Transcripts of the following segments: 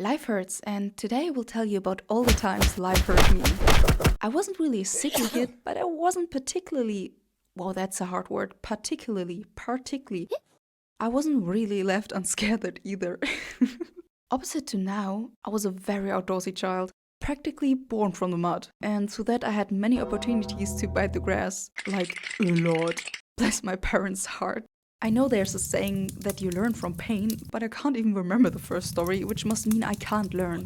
Life hurts, and today I will tell you about all the times life hurt me. I wasn't really a sickly kid, but I wasn't particularly, well, that's a hard word, particularly, I wasn't really left unscared either. Opposite to now, I was a very outdoorsy child, practically born from the mud, and through that I had many opportunities to bite the grass, like a lot. Bless my parents' heart. I know there's a saying that you learn from pain, but I can't even remember the first story, which must mean I can't learn.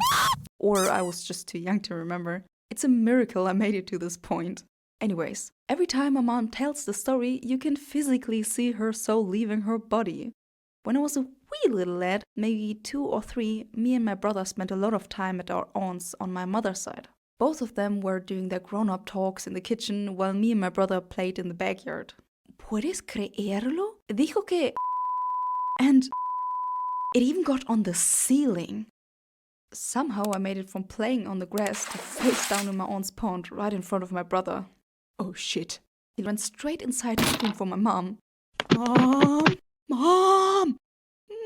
Or I was just too young to remember. It's a miracle I made it to this point. Anyways, every time my mom tells the story, you can physically see her soul leaving her body. When I was a wee little lad, maybe 2 or 3, me and my brother spent a lot of time at our aunt's on my mother's side. Both of them were doing their grown-up talks in the kitchen while me and my brother played in the backyard. ¿Puedes creerlo? Dijo que... And it even got on the ceiling. Somehow I made it from playing on the grass to face down in my aunt's pond right in front of my brother. Oh shit. He went straight inside and screamed for my mom. Mom! Mom!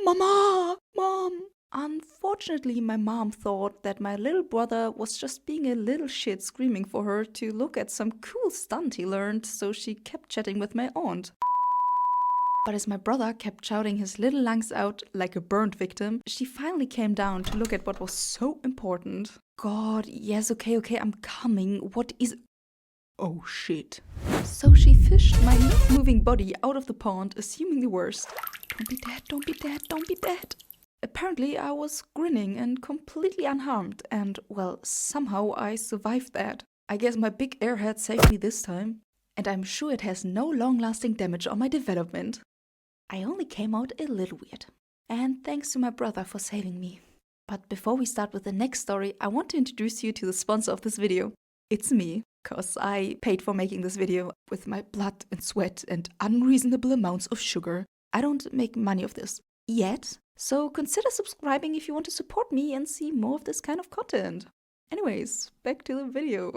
Mama! Mom! Unfortunately, my mom thought that my little brother was just being a little shit screaming for her to look at some cool stunt he learned, so she kept chatting with my aunt. But as my brother kept shouting his little lungs out like a burnt victim, she finally came down to look at what was so important. God, yes, okay, I'm coming. What is... Oh shit. So she fished my moving body out of the pond, assuming the worst. Don't be dead, don't be dead, don't be dead. Apparently I was grinning and completely unharmed, and well, somehow I survived that. I guess my big airhead saved me this time. And I'm sure it has no long-lasting damage on my development. I only came out a little weird. And thanks to my brother for saving me. But before we start with the next story, I want to introduce you to the sponsor of this video. It's me, cause I paid for making this video with my blood and sweat and unreasonable amounts of sugar. I don't make money off this yet, so consider subscribing if you want to support me and see more of this kind of content. Anyways, back to the video.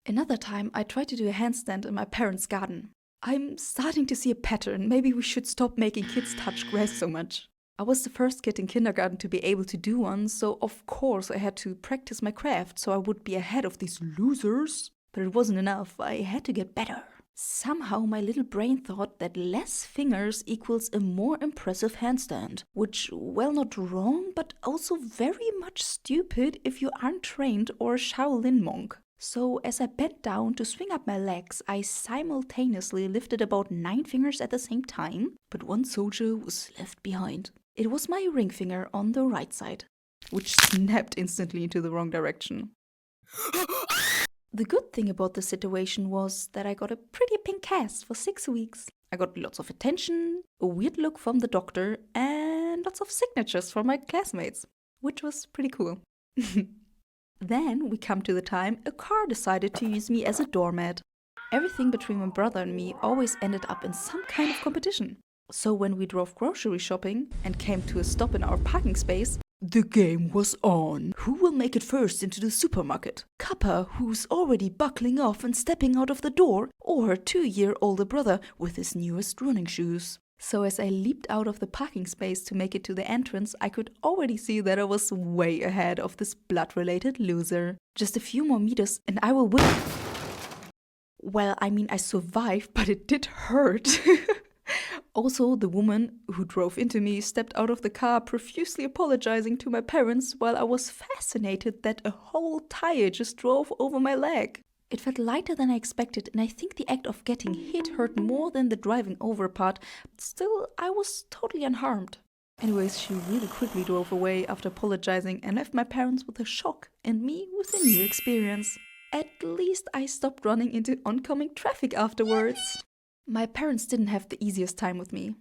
Another time I tried to do a handstand in my parents' garden. I'm starting to see a pattern. Maybe we should stop making kids touch grass so much. I was the first kid in kindergarten to be able to do one, so of course I had to practice my craft so I would be ahead of these losers. But it wasn't enough, I had to get better. Somehow my little brain thought that less fingers equals a more impressive handstand. Which, well, not wrong, but also very much stupid if you aren't trained or a Shaolin monk. So as I bent down to swing up my legs, I simultaneously lifted about 9 fingers at the same time, but one soldier was left behind. It was my ring finger on the right side, which snapped instantly into the wrong direction. The good thing about the situation was that I got a pretty pink cast for 6 weeks. I got lots of attention, a weird look from the doctor, and lots of signatures from my classmates, which was pretty cool. Then we come to the time a car decided to use me as a doormat. Everything between my brother and me always ended up in some kind of competition. So when we drove grocery shopping and came to a stop in our parking space, the game was on. Who will make it first into the supermarket? Kappa, who's already buckling off and stepping out of the door, or her 2-year-older brother with his newest running shoes? So as I leaped out of the parking space to make it to the entrance, I could already see that I was way ahead of this blood-related loser. Just a few more meters and I will win. Well, I mean, I survived, but it did hurt. Also, the woman who drove into me stepped out of the car profusely apologizing to my parents while I was fascinated that a whole tire just drove over my leg. It felt lighter than I expected, and I think the act of getting hit hurt more than the driving over part, but still, I was totally unharmed. Anyways, she really quickly drove away after apologizing and left my parents with a shock and me with a new experience. At least I stopped running into oncoming traffic afterwards. My parents didn't have the easiest time with me.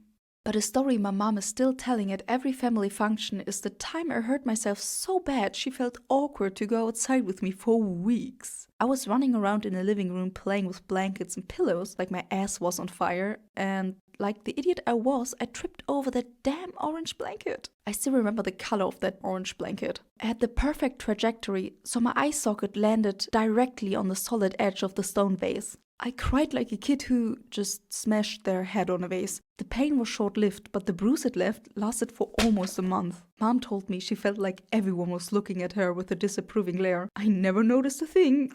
But a story my mom is still telling at every family function is the time I hurt myself so bad she felt awkward to go outside with me for weeks. I was running around in the living room playing with blankets and pillows like my ass was on fire, and like the idiot I was, I tripped over that damn orange blanket. I still remember the color of that orange blanket. I had the perfect trajectory, so my eye socket landed directly on the solid edge of the stone vase. I cried like a kid who just smashed their head on a vase. The pain was short-lived, but the bruise it left lasted for almost a month. Mom told me she felt like everyone was looking at her with a disapproving glare. I never noticed a thing.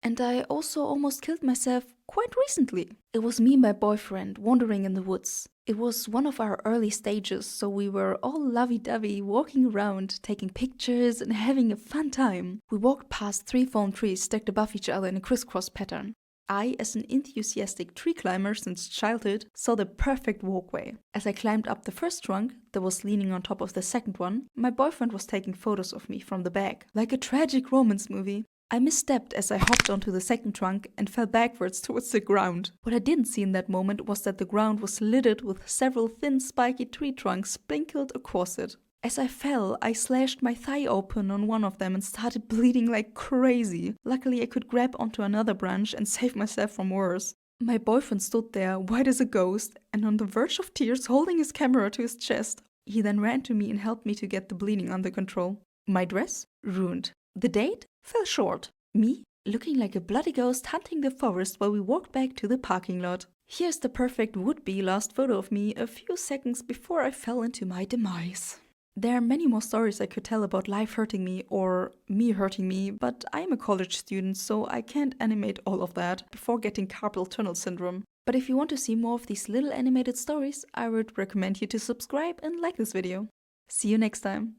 And I also almost killed myself quite recently. It was me and my boyfriend wandering in the woods. It was one of our early stages, so we were all lovey-dovey, walking around, taking pictures and having a fun time. We walked past 3 fallen trees stacked above each other in a crisscross pattern. I, as an enthusiastic tree climber since childhood, saw the perfect walkway. As I climbed up the first trunk that was leaning on top of the second one, my boyfriend was taking photos of me from the back, like a tragic romance movie. I misstepped as I hopped onto the second trunk and fell backwards towards the ground. What I didn't see in that moment was that the ground was littered with several thin spiky tree trunks sprinkled across it. As I fell, I slashed my thigh open on one of them and started bleeding like crazy. Luckily, I could grab onto another branch and save myself from worse. My boyfriend stood there, white as a ghost, and on the verge of tears, holding his camera to his chest. He then ran to me and helped me to get the bleeding under control. My dress? Ruined. The date? Fell short. Me? Looking like a bloody ghost hunting the forest while we walked back to the parking lot. Here's the perfect would-be last photo of me a few seconds before I fell into my demise. There are many more stories I could tell about life hurting me or me hurting me, but I'm a college student, so I can't animate all of that before getting carpal tunnel syndrome. But if you want to see more of these little animated stories, I would recommend you to subscribe and like this video. See you next time!